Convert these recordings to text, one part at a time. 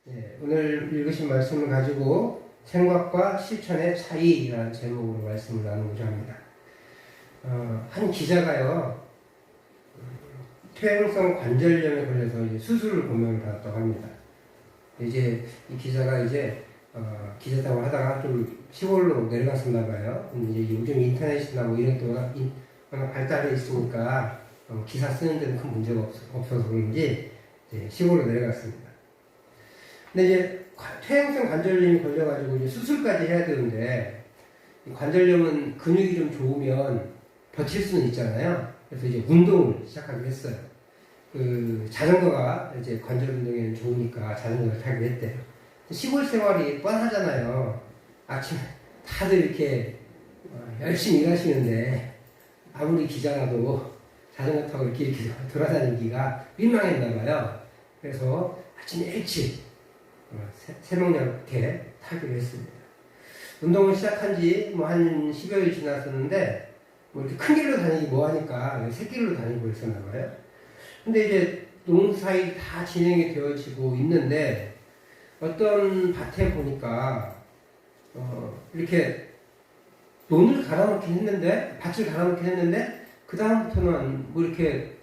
오늘 읽으신 말씀을 가지고 생각과 실천의 차이라는 제목으로 말씀을 나누고자 합니다. 한 기자가요, 퇴행성 관절염에 걸려서 이제 수술을 고명을 받았다고 합니다. 이제 이 기자가 기자다고 하다가 좀 시골로 내려갔었나 봐요. 이제 요즘 인터넷이나 뭐 이런 게 워낙 발달해 있으니까 기사 쓰는 데는 큰 문제가 없어서 그런지 이제 시골로 내려갔습니다. 근데 이제 퇴행성 관절염이 걸려가지고 이제 수술까지 해야 되는데, 관절염은 근육이 좀 좋으면 버틸 수는 있잖아요. 그래서 이제 운동을 시작하기로 했어요. 자전거가 이제 관절 운동에는 좋으니까 자전거를 타기로 했대요. 시골 생활이 뻔하잖아요. 아침에 다들 이렇게 열심히 일하시는데, 아무리 기자라도 자전거 타고 이렇게 돌아다니기가 민망했나봐요. 그래서 아침에 일찍 새벽녘에 타기로 했습니다. 운동을 시작한 지 한 10여일 지났었는데, 이렇게 큰 길로 다니기 뭐하니까 새길로 다니고 있었나봐요. 근데 이제 농사일이 다 진행이 되어지고 있는데, 어떤 밭에 보니까 이렇게 논을 갈아놓긴 했는데, 밭을 갈아놓긴 했는데, 그 다음부터는 뭐 이렇게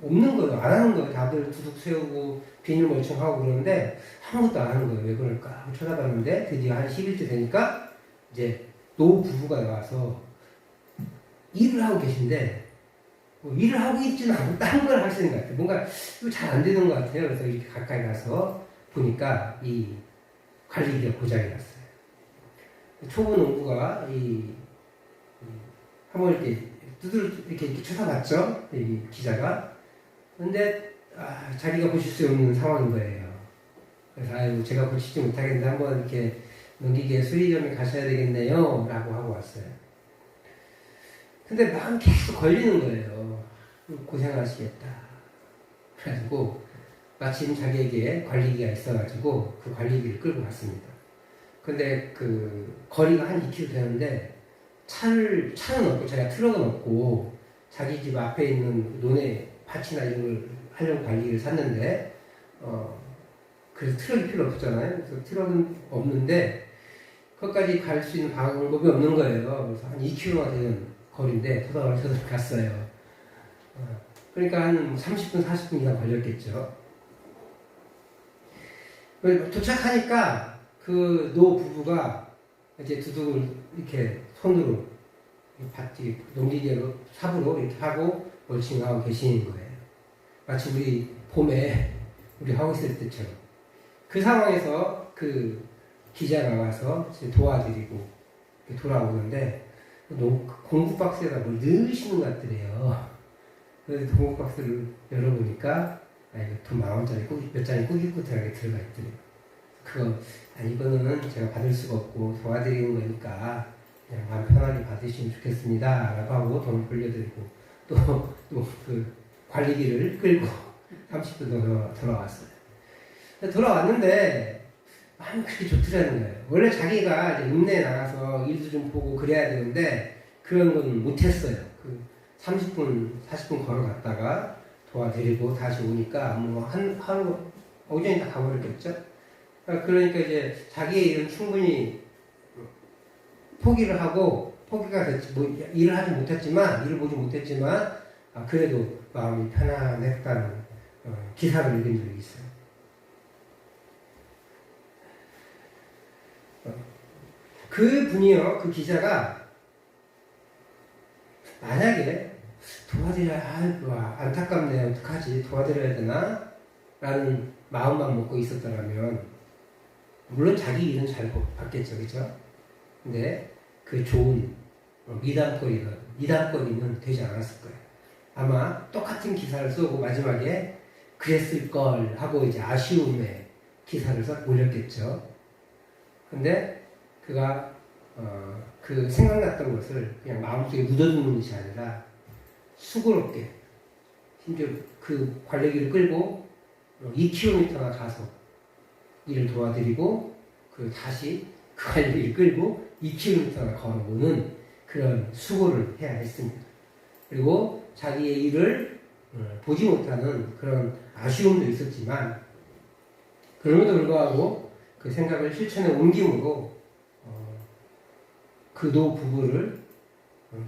없는 거예요. 안 하는 거예요. 다들 두둑 세우고 비닐 멀칭하고 그러는데 아무것도 안 하는 거예요. 왜 그럴까 하고 쳐다봤는데, 드디어 한 10일째 되니까 이제 노 부부가 와서 일을 하고 계신데, 일을 하고 있지는 않고 다른 걸 하시는 것 같아요. 뭔가 잘 안 되는 것 같아요. 그래서 이렇게 가까이 가서 보니까 이 관리기가 고장이 났어요. 초보 농부가 한번 이렇게 이렇게 쳐다봤죠. 이 기자가. 근데 자기가 고칠 수 없는 상황인 거예요. 그래서 제가 고치지 못하겠는데 한번 이렇게 농기계 수리점에 가셔야 되겠네요 라고 하고 왔어요. 근데 마음 계속 걸리는 거예요. 고생하시겠다. 그래가지고 마침 자기에게 관리기가 있어가지고 그 관리기를 끌고 갔습니다. 근데 거리가 한 2km 되는데, 차는 없고, 제가 트럭은 없고, 자기 집 앞에 있는 논에 밭이나 이런 걸 하려고 관리기를 샀는데, 그래서 트럭이 필요 없잖아요. 그래서 트럭은 없는데, 거기까지 갈 수 있는 방법이 없는 거예요. 그래서 한 2km가 되는 거리인데, 터덜터덜 갔어요. 그러니까 한 30분, 40분 이상 걸렸겠죠. 도착하니까 노 부부가 이제 두둑을 이렇게 손으로 농기계로 삽으로 이렇게 하고 멀칭하고 계시는 거예요. 마치 우리 봄에 우리 하고 있을 때처럼. 그 상황에서 기자가 와서 도와드리고 돌아오는데, 공구 박스에다 뭘 넣으시는 것 같더래요. 그래서 공구 박스를 열어보니까 돈 10,000원짜리 몇 장이 꾸깃꾸깃하게 들어가 있더래요. 이거는 제가 받을 수가 없고 도와드리는 거니까 그냥 마음 편하게 받으시면 좋겠습니다 라고 하고 돈을 돌려드리고, 또 관리기를 끌고 30분 더 돌아왔어요. 돌아왔는데 마음이 그렇게 좋더라는 거예요. 원래 자기가 이제 읍내에 나가서 일도 좀 보고 그래야 되는데 그런 건 못했어요. 30분, 40분 걸어갔다가 도와드리고 다시 오니까 하루 오전에 다 가버렸겠죠? 그러니까 이제 자기의 일은 충분히 포기가 됐지, 일을 보지 못했지만, 그래도 마음이 편안했다는 기사를 읽은 적이 있어요. 그 기자가 만약에 안타깝네, 어떡하지, 도와드려야 되나? 라는 마음만 먹고 있었더라면, 물론 자기 일은 잘 봤겠죠, 그죠? 근데 좋은 미담거리는 되지 않았을 거예요. 아마 똑같은 기사를 쓰고 마지막에 그랬을 걸 하고 이제 아쉬움에 기사를 올렸겠죠. 근데 그가 생각났던 것을 그냥 마음속에 묻어두는 것이 아니라 수고롭게, 심지어 관리기를 끌고 2km나 가서 일을 도와드리고, 다시 관리기를 끌고 2km나 걸어오는 그런 수고를 해야 했습니다. 그리고 자기의 일을 보지 못하는 그런 아쉬움도 있었지만, 그럼에도 불구하고 그 생각을 실천에 옮김으로 그 노 부부를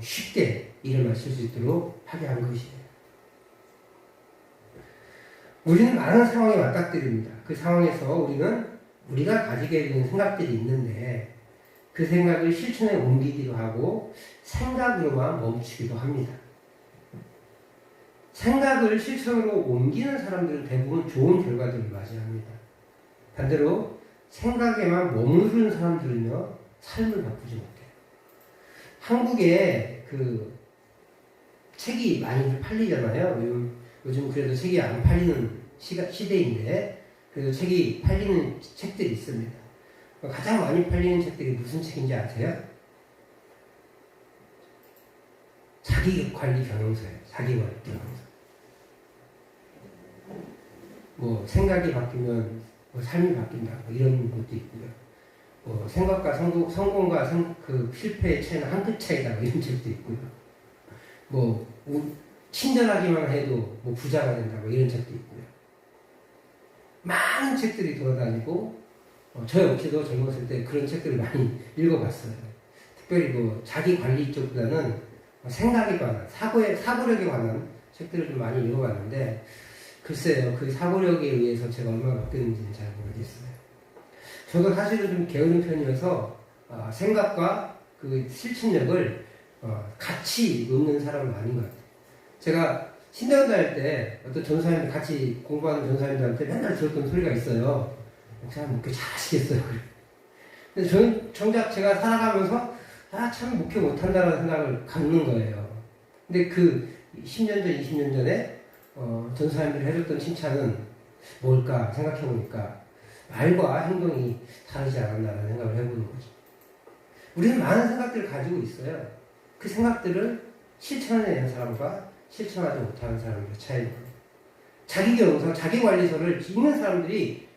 쉽게 일을 마칠 수 있도록 하게 한 것이에요. 우리는 많은 상황에 맞닥뜨립니다. 그 상황에서 우리가 가지게 되는 생각들이 있는데 그 생각을 실천에 옮기기도 하고 생각으로만 멈추기도 합니다. 생각을 실천으로 옮기는 사람들은 대부분 좋은 결과들을 맞이합니다. 반대로 생각에만 머무르는 사람들은요, 삶을 바꾸지 못해요. 한국에 그 책이 많이 팔리잖아요. 요즘 그래도 책이 안 팔리는 시대인데, 그래도 책이 팔리는 책들이 있습니다. 가장 많이 팔리는 책들이 무슨 책인지 아세요? 자기관리 경영서예요. 자기관리 경영서. 뭐 생각이 바뀌면 뭐 삶이 바뀐다. 뭐 이런 것도 있고요. 생각과 성공과 그 실패의 차이는 한 끗 차이다. 뭐 이런 책도 있고요. 뭐 친절하기만 해도 뭐 부자가 된다. 뭐 이런 책도 있고요. 많은 책들이 돌아다니고 저 역시도 젊었을 때 그런 책들을 많이 읽어봤어요. 특별히 뭐 자기 관리 쪽보다는 생각에 관한 사고력에 관한 책들을 좀 많이 읽어봤는데 글쎄요, 그 사고력에 의해서 제가 얼마나 바뀌었는지는 잘 모르겠어요. 저도 사실은 좀 게으른 편이어서 생각과 그 실천력을 같이 놓는 사람은 아닌 것 같아요. 제가 신대원 다닐 때 어떤 전사님들 같이 공부하는 전사님들한테 맨날 들었던 소리가 있어요. 목사님 목회 잘하시겠어요. 근데 저는 정작 제가 살아가면서 참 목회 못한다는 생각을 갖는 거예요. 근데 그 10년 전, 20년 전에 전사님들이 해줬던 칭찬은 뭘까 생각해보니까 말과 행동이 다르지 않았나라는 생각을 해보는 거죠. 우리는 많은 생각들을 가지고 있어요. 그 생각들을 실천해내는 사람과 실천하지 못하는 사람의 차이입니다. 자기경영서, 자기관리서를 읽는 사람들이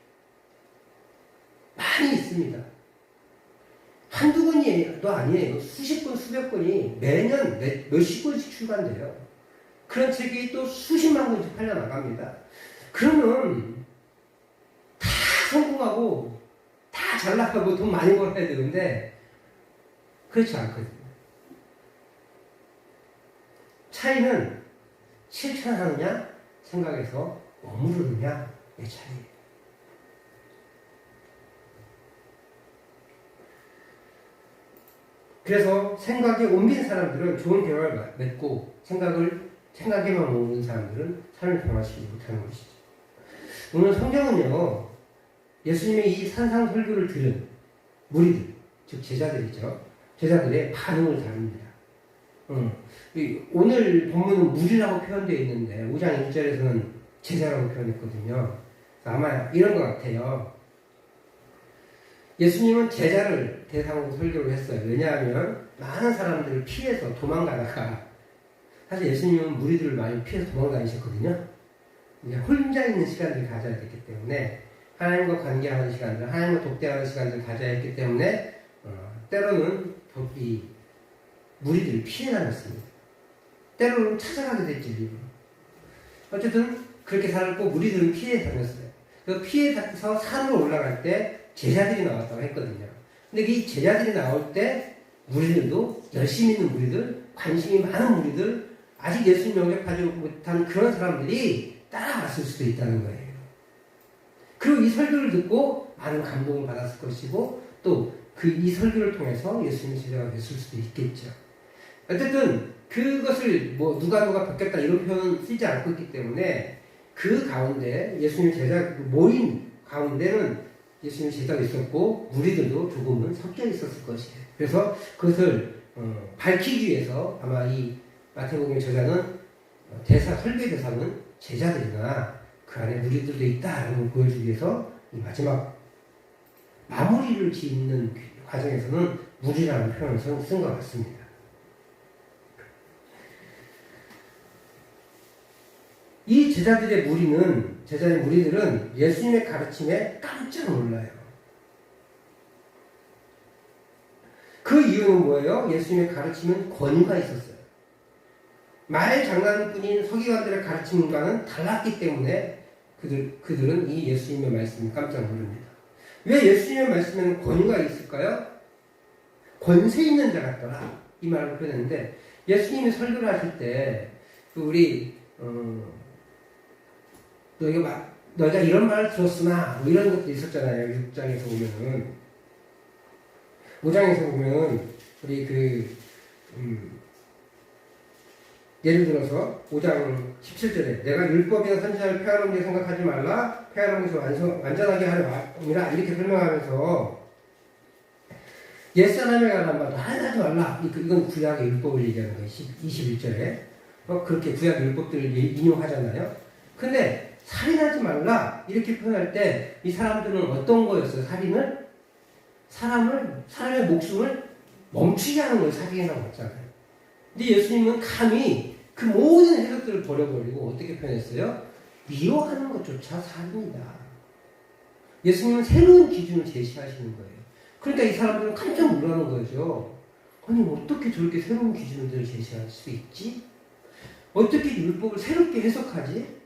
많이 있습니다. 한두 권도 아니에요. 수십 권, 수백 권이 매년 몇십 권씩 출간돼요. 그런 책이 또 수십만 권씩 팔려나갑니다. 그러면 다 성공하고 다 잘나가고 돈 많이 벌어야 되는데 그렇지 않거든요. 차이는 실천하느냐 생각에서 머무르느냐의 차이예요. 그래서 생각에 옮긴 사람들은 좋은 결과를 맺고 생각에만 머무는 사람들은 삶을 변화시키지 못하는 것이죠. 오늘 성경은요, 예수님의 이 산상 설교를 들은 무리들, 즉 제자들이죠. 제자들의 반응을 다룹니다. 오늘 본문은 무리라고 표현되어 있는데 5장 1절에서는 제자라고 표현했거든요. 아마 이런 것 같아요. 예수님은 제자를 대상으로 설교를 했어요. 왜냐하면 많은 사람들을 피해서 도망가다가 사실 예수님은 무리들을 많이 피해서 도망다니셨거든요. 이제 혼자 있는 시간들을 가져야 됐기 때문에 하나님과 관계하는 시간들, 하나님과 독대하는 시간들을 가져야 했기 때문에 때로는 이 무리들을 피해 다녔습니다. 때로는 찾아가게 됐지. 어쨌든 그렇게 살았고 무리들은 피해 다녔어요. 그 피해 다녀서 산으로 올라갈 때 제자들이 나왔다고 했거든요. 근데 이 제자들이 나올 때 무리들도 열심히 있는 무리들, 관심이 많은 무리들, 아직 예수님 영접하지 못한 그런 사람들이 따라갔을 수도 있다는 거예요. 그리고 이 설교를 듣고 많은 감동을 받았을 것이고 또 이 설교를 통해서 예수님의 제자가 됐을 수도 있겠죠. 어쨌든 그것을 뭐 누가 바뀌었다 이런 표현은 쓰지 않고 있기 때문에 그 가운데 예수님 제자 모임 가운데는 예수님 제자가 있었고 무리들도 조금은 섞여 있었을 것이에요. 그래서 그것을 밝히기 위해서 아마 이 마태복음의 저자는 설교의 대상은 제자들이나 그 안에 무리들도 있다라는 걸 보여주기 위해서 이 마지막 마무리를 짓는 과정에서는 무리라는 표현을 쓴 것 같습니다. 이 제자의 무리들은 예수님의 가르침에 깜짝 놀라요. 그 이유는 뭐예요? 예수님의 가르침은 권위가 있었어요. 말 장난꾼인 서기관들의 가르침과는 달랐기 때문에 그들은 이 예수님의 말씀에 깜짝 놀랍니다. 왜 예수님의 말씀에는 권위가 있을까요? 권세 있는 자 같더라. 이 말을 표현했는데, 예수님이 설교를 하실 때, 너희가 이런 말을 들었으나, 뭐 이런 것도 있었잖아요. 6장에서 보면은. 5장에서 보면은, 예를 들어서 5장 17절에 내가 율법이나 선지자를 폐하는 게 생각하지 말라. 폐하는 것을 완전하게 하리라. 이렇게 설명하면서 옛사람에 관한 말도 하지 말라. 이건 구약의 율법을 얘기하는 거예요. 21절에. 그렇게 구약 율법들을 인용하잖아요. 근데 살인하지 말라. 이렇게 표현할 때 이 사람들은 어떤 거였어요? 살인을? 사람의 목숨을 멈추게 하는 걸 살인이라고 했잖아요. 근데 예수님은 감히 그 모든 해석들을 버려버리고 어떻게 표현했어요? 미워하는 것조차 살인이다. 예수님은 새로운 기준을 제시하시는 거예요. 그러니까 이 사람들은 깜짝 놀라는 거죠. 아니 어떻게 저렇게 새로운 기준을 제시할 수 있지? 어떻게 율법을 새롭게 해석하지?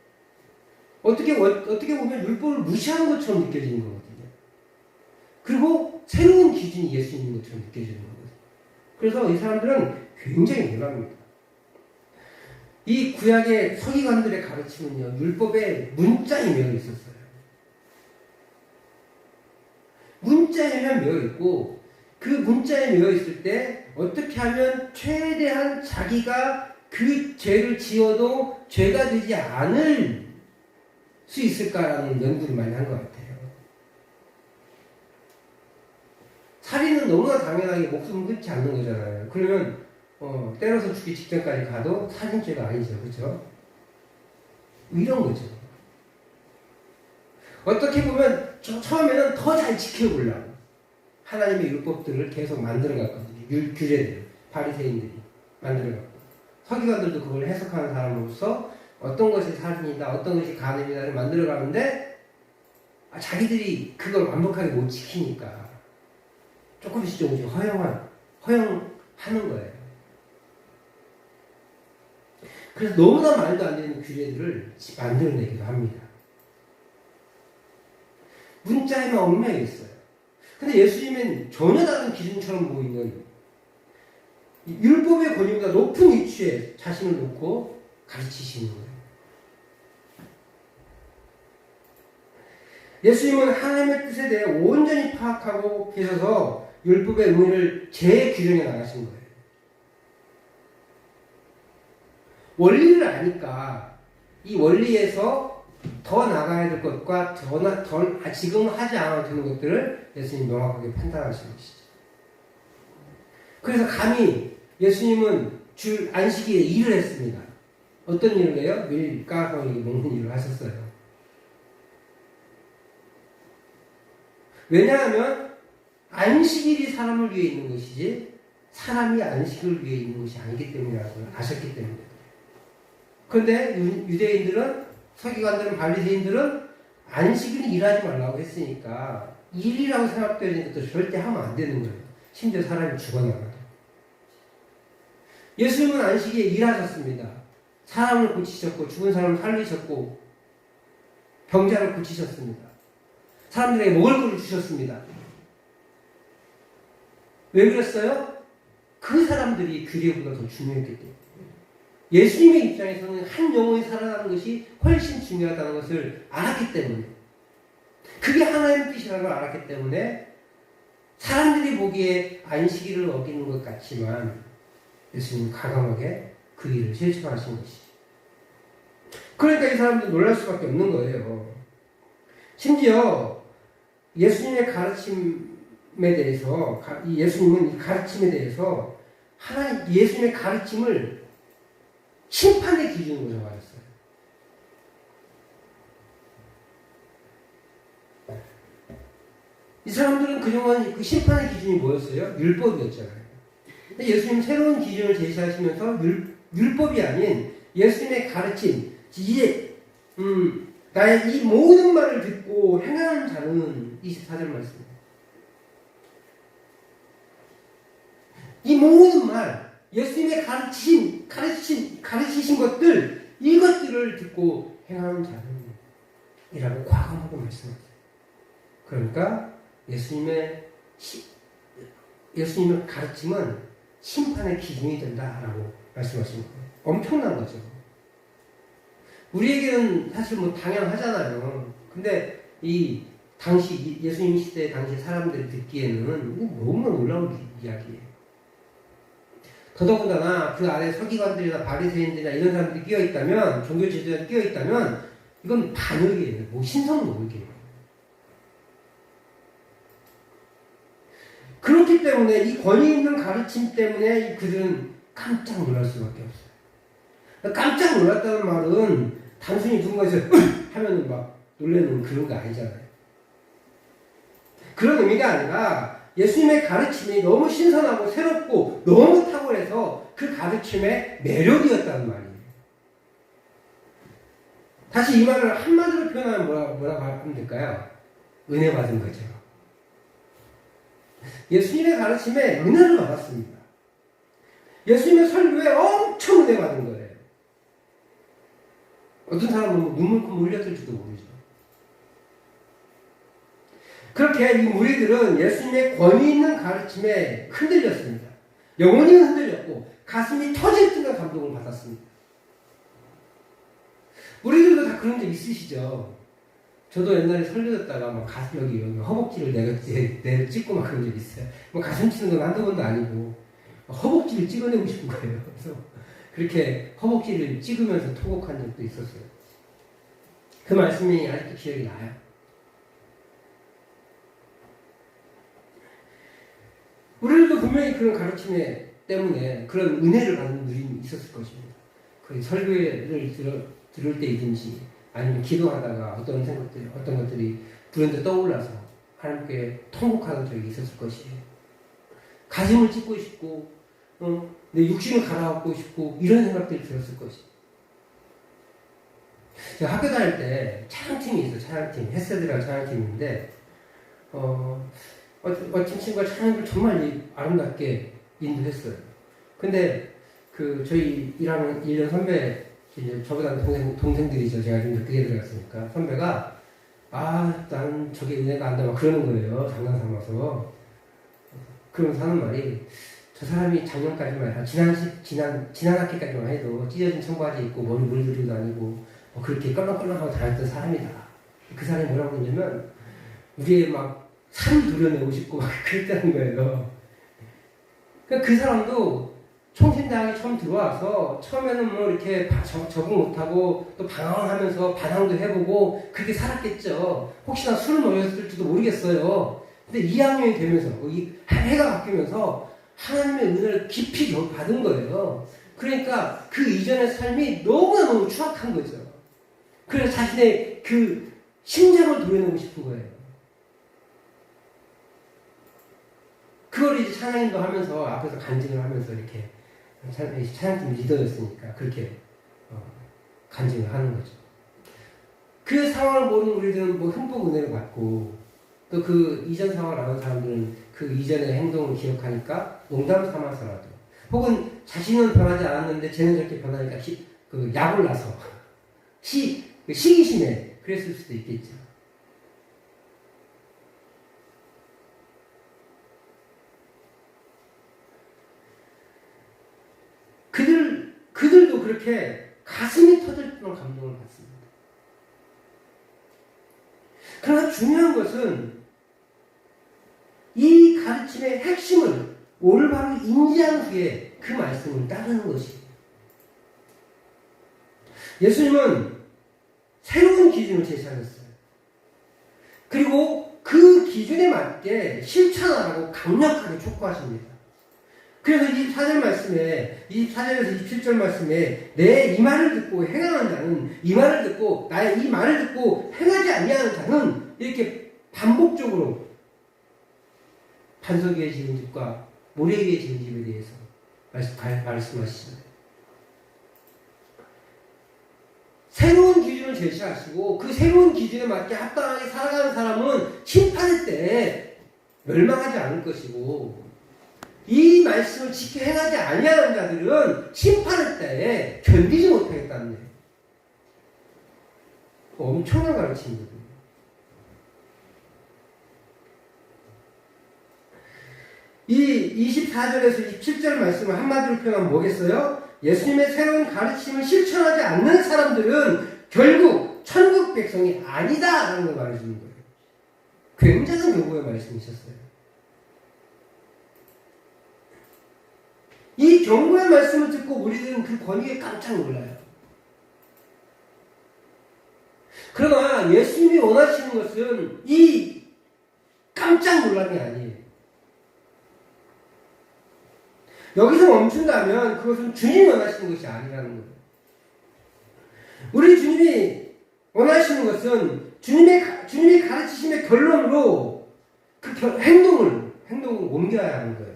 어떻게 보면 율법을 무시하는 것처럼 느껴지는 거거든요. 그리고 새로운 기준이 예수님인 것처럼 느껴지는 거거든요. 그래서 이 사람들은 굉장히 놀랍니다. 이 구약의 서기관들의 가르침은요, 율법에 문자에 매여 있었어요. 문자에만 매여 있고, 그 문자에 매여 있을 때 어떻게 하면 최대한 자기가 그 죄를 지어도 죄가 되지 않을 수 있을까라는 연구를 많이 한 것 같아요. 살인은 너무나 당연하게 목숨을 끊지 않는 거잖아요. 그러면 때려서 죽기 직전까지 가도 살인죄가 아니죠. 그렇죠? 이런 거죠. 어떻게 보면 처음에는 더 잘 지켜보려고 하나님의 율법들을 계속 만들어갔거든요. 규례들, 바리새인들이 만들어갔고, 서기관들도 그걸 해석하는 사람으로서 어떤 것이 살인이다, 어떤 것이 간음이다를 만들어가는데 자기들이 그걸 완벽하게 못 지키니까 조금씩 허용하는 거예요. 그래서 너무나 말도 안 되는 규례들을 만들어내기도 합니다. 문자에만 얽매여 있어요. 근데 예수님은 전혀 다른 기준처럼 보이는 율법의 권위보다 높은 위치에 자신을 놓고 가르치시는 거예요. 예수님은 하나님의 뜻에 대해 온전히 파악하고 계셔서 율법의 의미를 재규정해 나가신 거예요. 원리를 아니까 이 원리에서 더 나가야 될 것과 지금 하지 않아도 되는 것들을 예수님이 명확하게 판단하신 것이죠. 그래서 감히 예수님은 주 안식일에 일을 했습니다. 어떤 일을 해요? 밀가루 먹는 일을 하셨어요. 왜냐하면 안식일이 사람을 위해 있는 것이지 사람이 안식을 위해 있는 것이 아니기 때문이라고 아셨기 때문에. 그런데 유대인들은, 서기관들은, 바리새인들은 안식일은 일하지 말라고 했으니까 일이라고 생각되는 것도 절대 하면 안 되는 거예요. 심지어 사람이 죽어나가도. 예수님은 안식일에 일하셨습니다. 사람을 고치셨고, 죽은 사람을 살리셨고, 병자를 고치셨습니다. 사람들에게 먹을 것을 주셨습니다. 왜 그랬어요? 그 사람들이 규례보다 더 중요했기 때문에. 예수님의 입장에서는 한 영혼이 살아나는 것이 훨씬 중요하다는 것을 알았기 때문에, 그게 하나님의 뜻이라는 걸 알았기 때문에 사람들이 보기에 안식일을 어기는 것 같지만 예수님은 가감하게 그 일을 실천하신 것이죠. 그러니까 이 사람들이 놀랄 수밖에 없는 거예요. 심지어 예수님의 가르침에 대해서, 예수님은 이 가르침에 대해서 예수님의 가르침을 심판의 기준으로 정하셨어요. 이 사람들은 그동안 그 심판의 기준이 뭐였어요? 율법이었잖아요. 근데 예수님 새로운 기준을 제시하시면서 율법이 아닌 예수님의 가르침, 이제 나의 이 모든 말을 듣고 행하는 자는 24절 말씀입니다. 이 모든 말, 예수님의 가르치신 것들, 이것들을 듣고 행하는 자는 이라고 과감하게 말씀하세요. 그러니까 예수님의 가르침은 심판의 기준이 된다라고 말씀하신 거예요. 엄청난 거죠. 우리에게는 사실 뭐 당연하잖아요. 근데 이 당시 예수님 시대 당시 사람들이 듣기에는 너무나 놀라운 이야기예요. 더더군다나 그 안에 서기관들이나 바리새인들이나 이런 사람들이 끼어 있다면, 종교 지도자들이 끼어 있다면 이건 반역이에요. 뭐 신성 모욕이에요. 그렇기 때문에 이 권위 있는 가르침 때문에 그들은 깜짝 놀랄 수밖에 없어요. 깜짝 놀랐다는 말은 단순히 누군가에서 하면은 막 놀라는 그런 거 아니잖아요. 그런 의미가 아니라 예수님의 가르침이 너무 신선하고 새롭고 너무 탁월해서 그 가르침의 매력이었다는 말이에요. 다시 이 말을 한마디로 표현하면 뭐라고 하면 될까요? 은혜 받은 거죠. 예수님의 가르침에 은혜를 받았습니다. 예수님의 설교에 엄청 은혜 받은 거예요. 어떤 사람은 눈물 흘렸을지도 모르죠. 그렇게 이 무리들은 예수님의 권위 있는 가르침에 흔들렸습니다. 영혼이 흔들렸고 가슴이 터질 듯한 감동을 받았습니다. 우리들도 다 그런 적 있으시죠? 저도 옛날에 설교 듣다가 막 가슴 여기 허벅지를 내가 찍고 막 그런 적 있어요. 뭐 가슴 치는 건 한두 번도 아니고 허벅지를 찍어내고 싶은 거예요. 그래서 그렇게 허벅지를 찍으면서 토곡한 적도 있었어요. 그 말씀이 아직도 기억이 나요. 우리들도 분명히 그런 가르침 때문에 그런 은혜를 받는 누림이 있었을 것입니다. 그 설교를 들을 때이든지 아니면 기도하다가 어떤 것들이 불현듯 떠올라서 하나님께 통곡하는 적이 있었을 것이에요. 가슴을 찢고 싶고 내 육신을 갈아엎고 싶고 이런 생각들이 들었을 것이에요. 제가 학교 다닐 때 찬양팀이 있어요. 찬양팀. 헤세드라는 찬양팀인데 어떤 친구가 찬양을 정말 아름답게 인도했어요. 근데 저희 1년 선배, 이제 저보다 동생들이죠. 제가 좀 늦게 들어갔으니까. 선배가, 나는 저게 은혜가 안 돼. 막 그러는 거예요. 장난 삼아서. 그러면서 하는 말이, 저 사람이 작년까지만 해도, 지난 학기까지만 해도 찢어진 청바지 입고 머리 물들이고 다니고, 그렇게 껄렁껄렁하고 다녔던 사람이다. 그 사람이 뭐라고 했냐면, 우리의 막, 살을 도려내고 싶고 막 그랬다는 거예요. 그러니까 그 사람도 총신대학에 처음 들어와서 처음에는 뭐 이렇게 적응 못하고 또 방황하면서 반항도 해보고 그렇게 살았겠죠. 혹시나 술을 먹였을지도 모르겠어요. 근데 2학년이 되면서 이 해가 바뀌면서 하나님의 은혜를 깊이 받은 거예요. 그러니까 그 이전의 삶이 너무너무 추악한 거죠. 그래서 자신의 그 심장을 도려내고 싶은 거예요. 그걸 이제 찬양인도 하면서 앞에서 간증을 하면서 이렇게 찬양팀 리더였으니까 그렇게 간증을 하는 거죠. 그 상황을 모르는 우리들은 뭐 흠뻑 은혜를 받고 또 그 이전 상황을 아는 사람들은 그 이전의 행동을 기억하니까 농담 삼아서라도 혹은 자신은 변하지 않았는데 쟤는 저렇게 변하니까 약을 나서 시기심에 그랬을 수도 있겠죠. 그들도 그렇게 가슴이 터질 듯한 감동을 받습니다. 그러나 중요한 것은 이 가르침의 핵심을 올바로 인지한 후에 그 말씀을 따르는 것이에요. 예수님은 새로운 기준을 제시하셨어요. 그리고 그 기준에 맞게 실천하라고 강력하게 촉구하십니다. 그래서 24절에서 27절 말씀에 내 이 말을 듣고 행하는 자는 이 말을 듣고 나의 이 말을 듣고 행하지 아니하는 자는 이렇게 반복적으로 반석 위에 지은 집과 모래 위에 지은 집에 대해서 말씀하시잖아요. 새로운 기준을 제시하시고 그 새로운 기준에 맞게 합당하게 살아가는 사람은 심판의 때에 멸망하지 않을 것이고 이 말씀을 지켜 행하지 아니하는 자들은 심판의 때에 견디지 못하겠다는 거예요. 엄청난 가르침이거든요. 이 24절에서 27절 말씀을 한마디로 표현하면 뭐겠어요? 예수님의 새로운 가르침을 실천하지 않는 사람들은 결국 천국 백성이 아니다라는 걸 말해주는 거예요. 굉장한 경고의 말씀이셨어요. 이 경고의 말씀을 듣고 우리들은 그 권위에 깜짝 놀라요. 그러나 예수님이 원하시는 것은 이 깜짝 놀람이 아니에요. 여기서 멈춘다면 그것은 주님이 원하시는 것이 아니라는 거예요. 우리 주님이 원하시는 것은 주님이 가르치심의 결론으로 그 행동을 옮겨야 하는 거예요.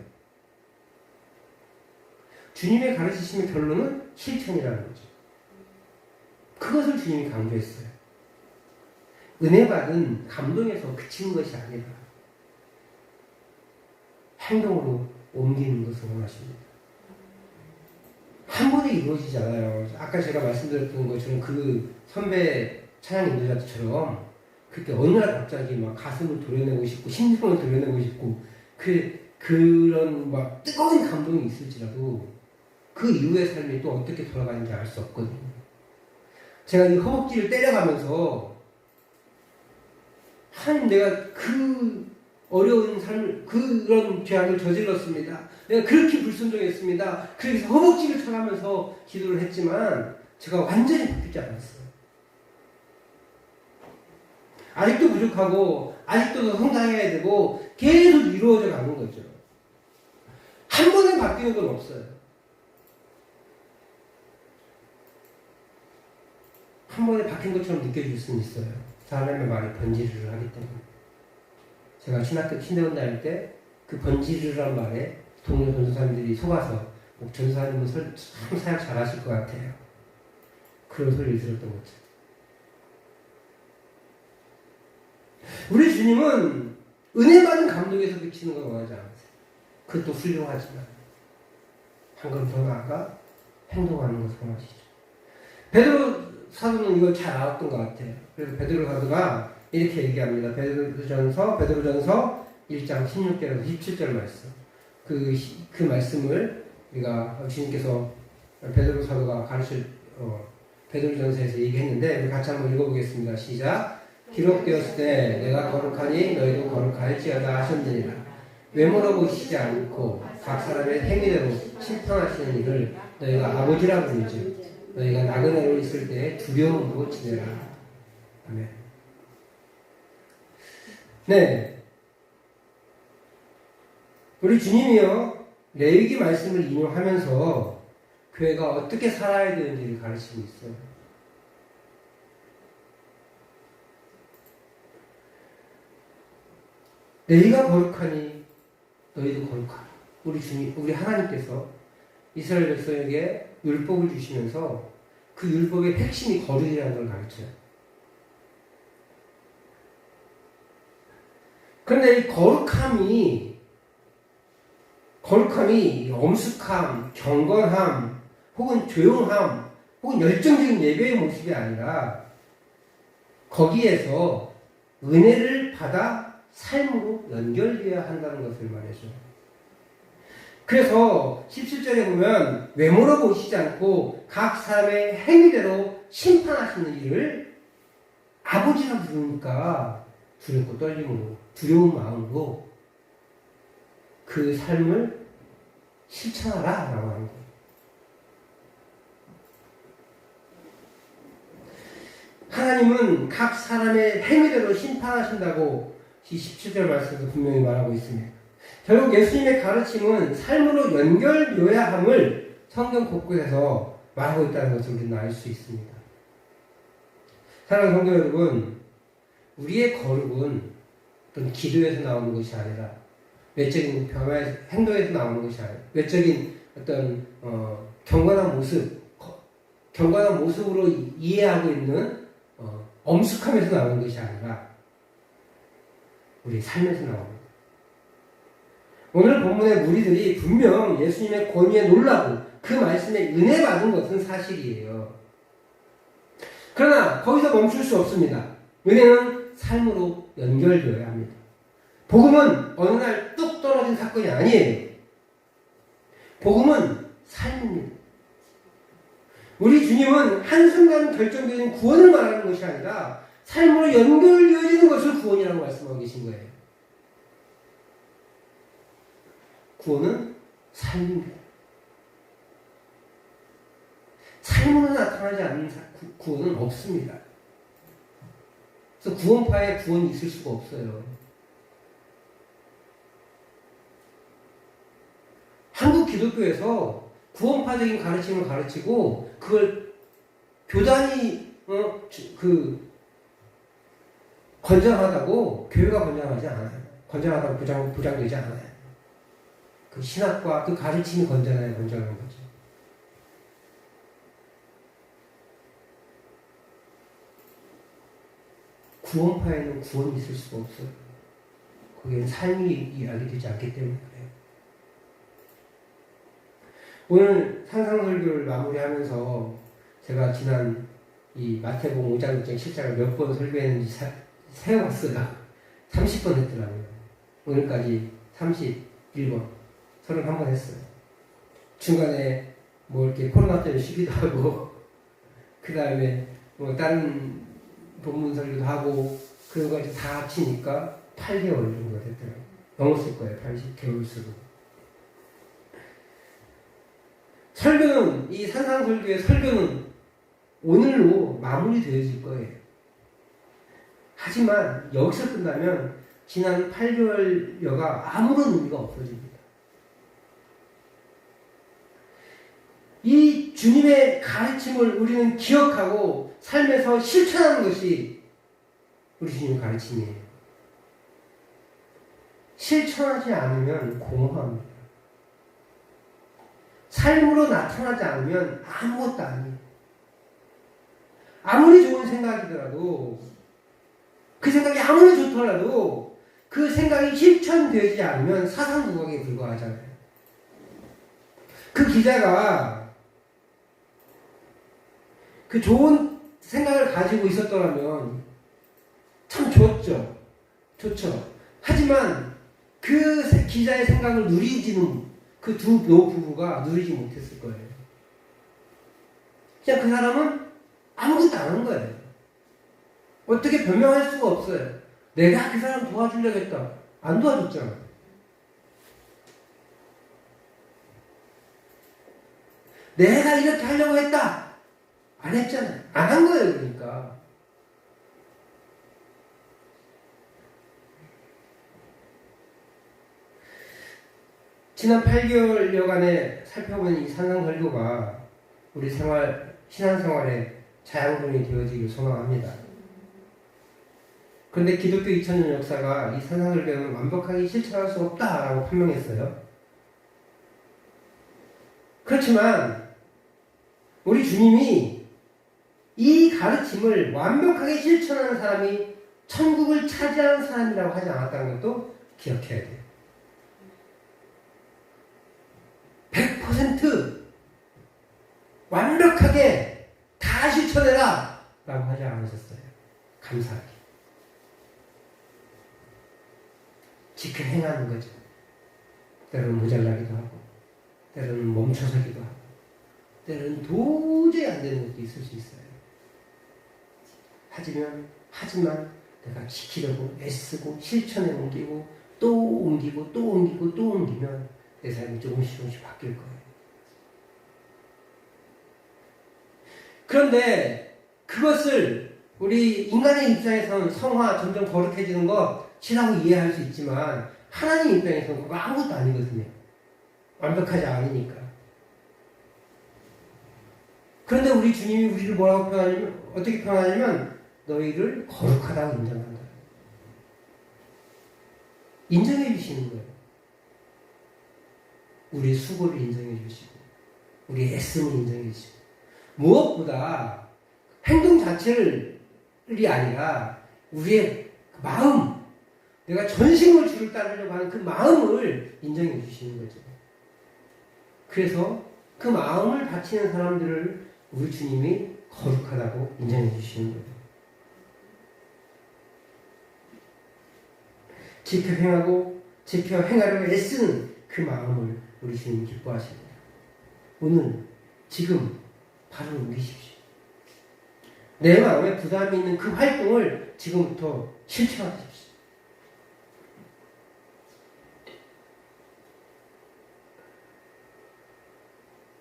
주님의 가르치심의 결론은 실천이라는 거죠. 그것을 주님이 강조했어요. 은혜 받은 감동에서 그치는 것이 아니라 행동으로 옮기는 것을 원하십니다. 한 번에 이루어지지 않아요. 아까 제가 말씀드렸던 것처럼 그 선배 찬양 인도자처럼 그때 어느 날 갑자기 막 가슴을 도려내고 싶고 심장을 도려내고 싶고 그런 막 뜨거운 감동이 있을지라도 그 이후의 삶이 또 어떻게 돌아가는지 알 수 없거든요. 제가 이 허벅지를 때려가면서 하나님, 내가 그 어려운 삶을, 그런 죄악을 저질렀습니다. 내가 그렇게 불순종했습니다. 그래서 허벅지를 쳐가면서 기도를 했지만 제가 완전히 바뀌지 않았어요. 아직도 부족하고 아직도 더 성장해야 되고 계속 이루어져 가는 거죠. 한 번에 바뀌는 건 없어요. 한 번에 바뀐 것처럼 느껴질 수는 있어요. 사람의 말이 번지르르 하기 때문에. 제가 신대원 다닐 때 그 번지르르란 말에 동료 전도사님들이 속아서 전도사님은 참 사역 잘하실 것 같아요. 그런 소리를 들었던 거죠. 우리 주님은 은혜 받은 감동에서 그치는 걸 원하지 않으세요. 그것도 훌륭하지만 한 걸음 더 나아가 행동하는 것을 원하시죠. 베드로 사도는 이걸 잘 알았던 것 같아요. 그래서 베드로 사도가 이렇게 얘기합니다. 베드로전서 1장 16절에서 17절 말씀. 그 말씀을 우리가 주님께서 베드로 사도가 가르칠 베드로전서에서 얘기했는데 우리 같이 한번 읽어보겠습니다. 시작. 기록되었을 때 내가 거룩하니 너희도 거룩할지어다 하셨느니라. 외모로 보시지 않고 각 사람의 행위대로 심판하시는 이를 너희가 아버지라 부르지. 너희가 나그네로 있을 때 두려움으로 지내라. 아멘. 네. 우리 주님이요, 레위기 말씀을 인용하면서 교회가 어떻게 살아야 되는지를 가르치고 있어요. 너희가 거룩하니 너희도 거룩하라. 우리 하나님께서 이스라엘 백성에게 율법을 주시면서 그 율법의 핵심이 거룩이라는 걸 가르쳐요. 그런데 이 거룩함이 엄숙함, 경건함, 혹은 조용함, 혹은 열정적인 예배의 모습이 아니라 거기에서 은혜를 받아 삶으로 연결되어야 한다는 것을 말해줘요. 그래서 17절에 보면 외모로 보시지 않고 각 사람의 행위대로 심판하시는 일을 아버지라 부르니까 두렵고 떨림으로, 두려운 마음으로 그 삶을 실천하라 라고 하는 거예요. 하나님은 각 사람의 행위대로 심판하신다고 17절 말씀에서 분명히 말하고 있습니다. 결국 예수님의 가르침은 삶으로 연결되어야 함을 성경 곳곳에서 말하고 있다는 것을 우리는 알 수 있습니다. 사랑하는 성도 여러분, 우리의 거룩은 어떤 기도에서 나오는 것이 아니라 외적인 변화에서, 행동에서 나오는 것이 아니라 외적인 어떤 경건한 모습으로 이해하고 있는 엄숙함에서 나오는 것이 아니라 우리 삶에서 나옵니다. 오늘 본문의 무리들이 분명 예수님의 권위에 놀라고 그 말씀에 은혜 받은 것은 사실이에요. 그러나 거기서 멈출 수 없습니다. 은혜는 삶으로 연결되어야 합니다. 복음은 어느 날 뚝 떨어진 사건이 아니에요. 복음은 삶입니다. 우리 주님은 한순간 결정되는 구원을 말하는 것이 아니라 삶으로 연결되어지는 것을 구원이라고 말씀하고 계신 거예요. 구원은 삶입니다. 삶으로 나타나지 않는 구원은 없습니다. 그래서 구원파에 구원이 있을 수가 없어요. 한국 기독교에서 구원파적인 가르침을 가르치고 그걸 교단이 건장하다고 교회가 건장하지 않아요. 건장하다고 보장되지 않아요. 그 신학과 그 가르침이 건장한 거죠. 구원파에는 구원이 있을 수가 없어요. 거기에는 삶이 이야기되지 않기 때문에 그래요. 오늘 상상설교를 마무리하면서 제가 지난 이 마태복음 5장, 6장, 7장을 몇 번 설교했는지 세어봤어요. 30번 했더라고요. 오늘까지 31번, 31번 했어요. 중간에 뭐 이렇게 코로나 때문에 쉬기도 하고, 그 다음에 뭐 다른 본문 설교도 하고, 그런 거 다 합치니까 8개월 정도 됐더라고요. 넘었을 거예요. 80개월 수로. 설교는, 이 산상설교의 설교는 오늘로 마무리되어질 거예요. 하지만 여기서 끝나면 지난 8개월여가 아무런 의미가 없어집니다. 이 주님의 가르침을 우리는 기억하고 삶에서 실천하는 것이 우리 주님의 가르침이에요. 실천하지 않으면 공허합니다. 삶으로 나타나지 않으면 아무것도 아니에요. 아무리 좋은 생각이더라도, 그 생각이 아무리 좋더라도 그 생각이 실천되지 않으면 사상국악에 불과하잖아요. 그 기자가 그 좋은 생각을 가지고 있었더라면 참 좋죠. 하지만 그 기자의 생각을 누리지는 그 두 부부가 누리지 못했을 거예요. 그냥 그 사람은 아무것도 안 한 거예요. 어떻게 변명할 수가 없어요. 내가 그 사람 도와주려고 했다. 안 도와줬잖아. 내가 이렇게 하려고 했다. 안 했잖아요. 안 한 거예요, 그러니까. 지난 8개월여간에 살펴본 이 산상설교가 우리 신앙생활의 자양분이 되어지길 소망합니다. 그런데 기독교 2000년 역사가 이 산상설교는 완벽하게 실천할 수 없다라고 판명했어요. 그렇지만 우리 주님이 이 가르침을 완벽하게 실천하는 사람이 천국을 차지하는 사람이라고 하지 않았다는 것도 기억해야 돼요. 100% 완벽하게 다 실천해라 라고 하지 않으셨어요. 감사하게. 지켜 행하는 거죠. 때로는 모자라기도 하고, 때로는 멈춰서기도 하고, 때로는 도저히 안 되는 것도 있을 수 있어요. 하지만 내가 지키려고 애쓰고 실천에 옮기고 또 옮기고 또 옮기고 또 옮기면 내 삶이 조금씩 바뀔 거예요. 그런데 그것을 우리 인간의 입장에서는 성화, 점점 거룩해지는 것이라고 이해할 수 있지만 하나님 입장에서는 그거 아무것도 아니거든요. 완벽하지 않으니까. 그런데 우리 주님이 우리를 뭐라고 표현하냐면, 어떻게 표현하냐면 너희를 거룩하다고 인정한다. 인정해 주시는 거예요. 우리의 수고를 인정해 주시고 우리의 애씀을 인정해 주시고 무엇보다 행동 자체를 아니라 우리의 마음, 내가 전심을 주를 따르려고 하는 그 마음을 인정해 주시는 거죠. 그래서 그 마음을 바치는 사람들을 우리 주님이 거룩하다고 인정해 주시는 거예요. 지켜 행하고 지켜 행하려고 애쓰는 그 마음을 우리 주님 기뻐하십니다. 오늘 지금 바로 옮기십시오. 내 마음에 부담이 있는 그 활동을 지금부터 실천하십시오.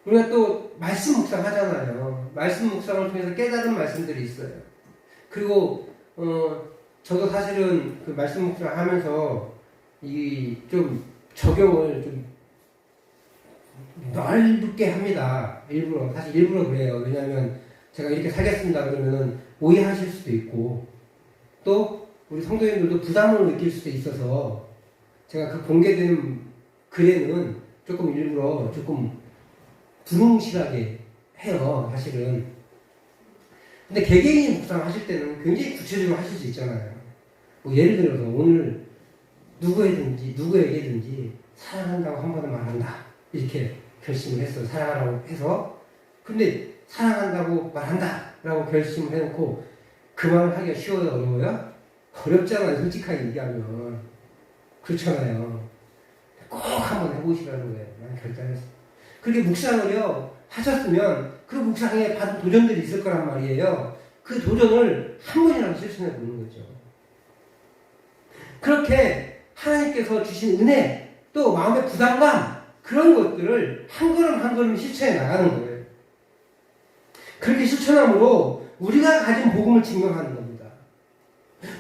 우리가 또 말씀 묵상 하잖아요. 말씀 묵상을 통해서 깨달은 말씀들이 있어요. 그리고 저도 사실은 그 말씀 묵상 하면서 이 좀 적용을 좀 넓게 합니다. 사실 일부러 그래요. 왜냐하면 제가 이렇게 살겠습니다 그러면은 오해하실 수도 있고, 또 우리 성도님들도 부담을 느낄 수도 있어서 제가 그 공개된 글에는 조금 일부러 조금 두뭉실하게 해요, 사실은. 근데 개개인이 묵상하실 때는 굉장히 구체적으로 하실 수 있잖아요. 뭐 예를 들어서 오늘 누구에게든지 사랑한다고 한 번은 말한다, 이렇게 결심을 했어요. 사랑하라고 해서. 근데 사랑한다고 말한다 라고 결심을 해놓고 그 말을 하기가 쉬워요, 어려워요? 어렵잖아요, 솔직하게 얘기하면. 그렇잖아요. 꼭 한번 해보시라는 거예요. 난 결단했어. 그렇게 묵상을요 하셨으면 그 묵상에 받은 도전들이 있을 거란 말이에요. 그 도전을 한 번이라도 실천해 보는 거죠. 그렇게 하나님께서 주신 은혜, 또 마음의 부담감, 그런 것들을 한 걸음 한 걸음 실천해 나가는 거예요. 그렇게 실천함으로 우리가 가진 복음을 증명하는 겁니다.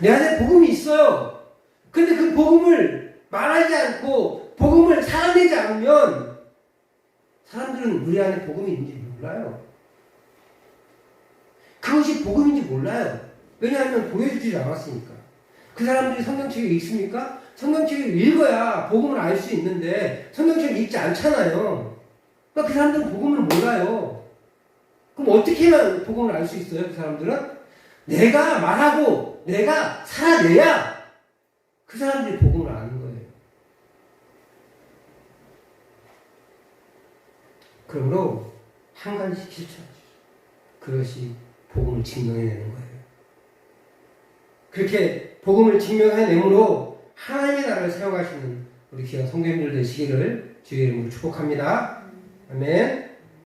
내 안에 복음이 있어요. 근데 그 복음을 말하지 않고 복음을 살아내지 않으면 사람들은 우리 안에 복음이 있는지 몰라요. 그것이 복음인지 몰라요. 왜냐하면 보여주지 않았으니까. 그 사람들이 성경책을 읽습니까? 성경책을 읽어야 복음을 알 수 있는데 성경책을 읽지 않잖아요. 그러니까 그 사람들은 복음을 몰라요. 그럼 어떻게 해야 복음을 알 수 있어요? 그 사람들은? 내가 말하고 내가 살아내야 그 사람들이 복음을 아는 거예요. 그러므로 한 가지씩 실천하십시오. 그것이 복음을 증명해내는 거예요. 그렇게 복음을 증명해내므로 하나님의 나라를 세워가시는 우리 귀한 성도님들 되시기를 주의 이름으로 축복합니다. 아멘.